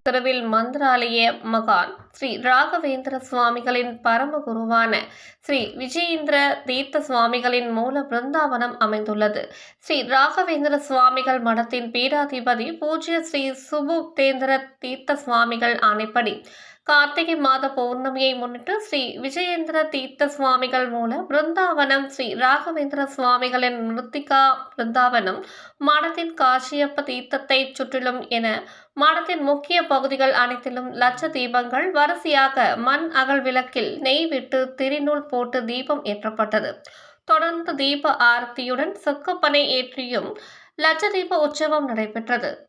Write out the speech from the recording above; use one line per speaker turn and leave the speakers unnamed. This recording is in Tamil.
திருவில் மந்திராலய மகான் ஸ்ரீ ராகவேந்திர சுவாமிகளின் பரமகுருவான ஸ்ரீ விஜயேந்திர தீர்த்த சுவாமிகளின் மூல பிருந்தாவனம் அமைந்துள்ளது. ஸ்ரீ ராகவேந்திர சுவாமிகள் மடத்தின் பீடாதிபதி பூஜ்ய ஸ்ரீ சுபுதேந்திர தீர்த்த சுவாமிகள் ஆணைப்படி கார்த்திகை மாத பௌர்ணமியை முன்னிட்டு ஸ்ரீ விஜயேந்திர தீர்த்த சுவாமிகள் மூல பிருந்தாவனம், ஸ்ரீ ராகவேந்திர சுவாமிகளின் மிருத்திகா பிருந்தாவனம், மடத்தின் காசியப்ப தீர்த்தத்தை சுற்றிலும் என மடத்தின் முக்கிய பகுதிகள் அனைத்திலும் லட்ச தீபங்கள் வரிசையாக மண் அகல் விளக்கில் நெய் விட்டு திரிநூல் போட்டு தீபம் ஏற்றப்பட்டது. தொடர்ந்து தீப ஆரத்தியுடன் சொக்கப்பனை ஏற்றியும் லட்ச தீப உற்சவம் நடைபெற்றது.